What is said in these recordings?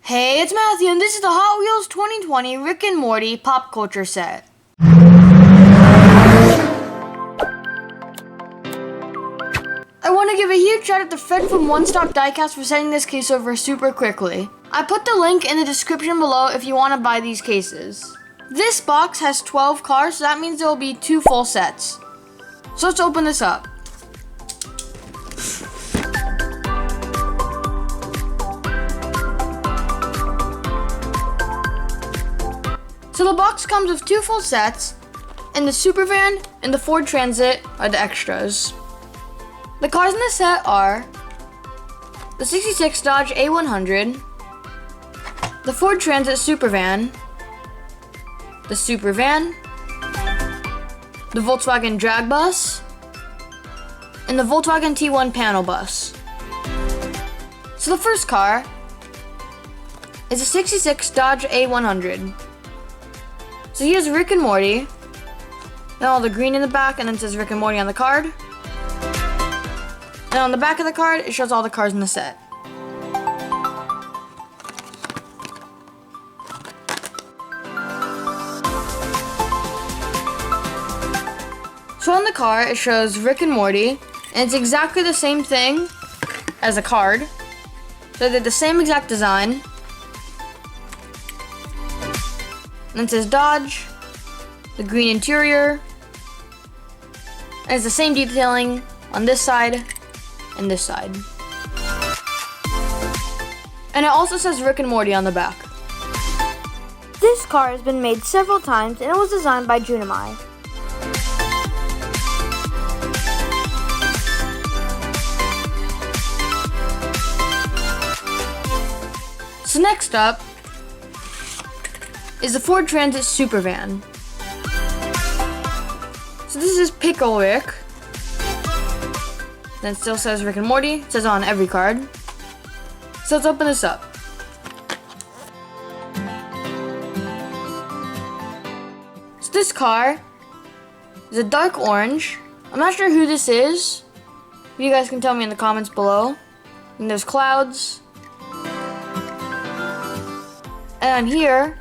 Hey, it's Matthew, and this is the Hot Wheels 2020 Rick and Morty Pop Culture Set. I want to give a huge shout out to Fred from One Stop Diecast for sending this case over super quickly. I put the link in the description below if you want to buy these cases. This box has 12 cars, so that means there will be 2 full sets. So let's open this up. So the box comes with 2 full sets, and the Supervan and the Ford Transit are the extras. The cars in the set are the 66 Dodge A100, the Ford Transit Supervan, the Supervan, the Volkswagen Drag Bus, and the Volkswagen T1 Panel Bus. So the first car is a 66 Dodge A100. So here's Rick and Morty, then all the green in the back, and then it says Rick and Morty on the card. And on the back of the card, it shows all the cars in the set. So on the car, it shows Rick and Morty, and it's exactly the same thing as a card. So they're the same exact design. And it says Dodge, the green interior, and it's the same detailing on this side and this side. And it also says Rick and Morty on the back. This car has been made several times and it was designed by Junimai. So next up is the Ford Transit Supervan. So this is Pickle Rick. Then it still says Rick and Morty. It says on every card. So let's open this up. So this car is a dark orange. I'm not sure who this is. You guys can tell me in the comments below. And there's clouds. And here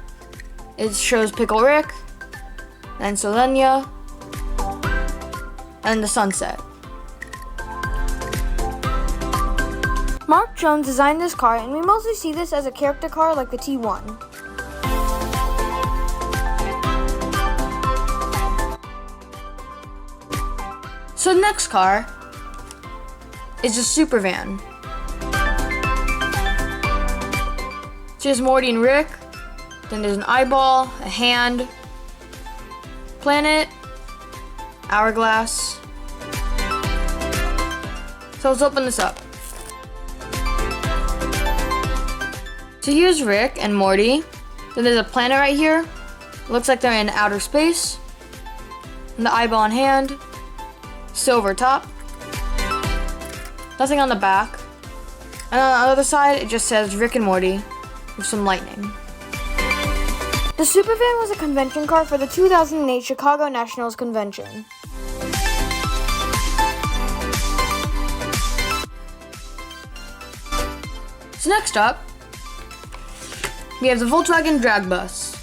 it shows Pickle Rick, and Selenia, and the sunset. Mark Jones designed this car, and we mostly see this as a character car like the T1. So the next car is a Supervan. So here's Morty and Rick. Then there's an eyeball, a hand, planet, hourglass. So let's open this up. So here's Rick and Morty. Then there's a planet right here. Looks like they're in outer space. And the eyeball and hand. Silver top. Nothing on the back. And on the other side, it just says Rick and Morty with some lightning. The Supervan was a convention car for the 2008 Chicago Nationals Convention. So next up, we have the Volkswagen Drag Bus.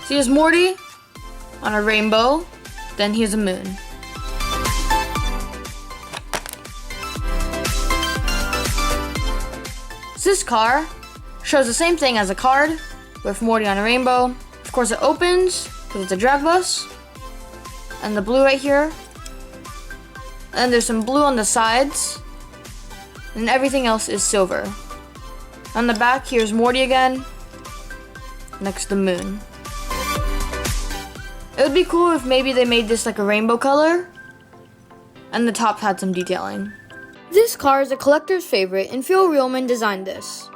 So here's Morty on a rainbow, then here's a moon. So this car shows the same thing as a card with Morty on a rainbow. Of course it opens because it's a drag bus. And the blue right here. And there's some blue on the sides. And everything else is silver. On the back, here's Morty again. Next to the moon. It would be cool if maybe they made this like a rainbow color. And the top had some detailing. This car is a collector's favorite, and Phil Reelman designed this.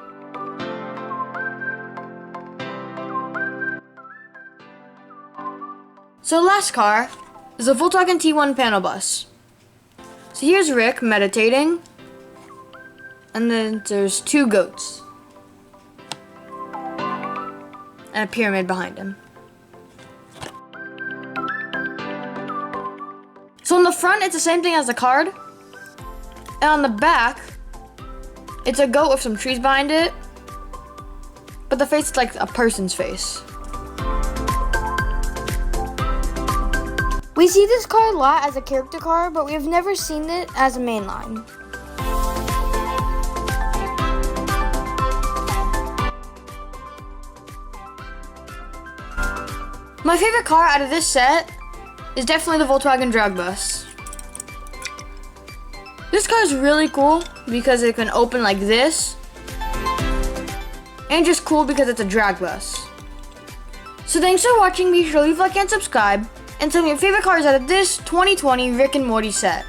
So the last car is a Volkswagen T1 Panel Bus. So here's Rick meditating. And then there's 2 goats. And a pyramid behind him. So on the front, it's the same thing as the card. And on the back, It's a goat with some trees behind it, but the face is like a person's face. We see this car a lot as a character car, but we have never seen it as a mainline. My favorite car out of this set is definitely the Volkswagen Drag Bus. This car is really cool because it can open like this, and just cool because it's a drag bus. So thanks for watching. Be sure to leave a like and subscribe, and tell me your favorite cars out of this 2020 Rick and Morty set.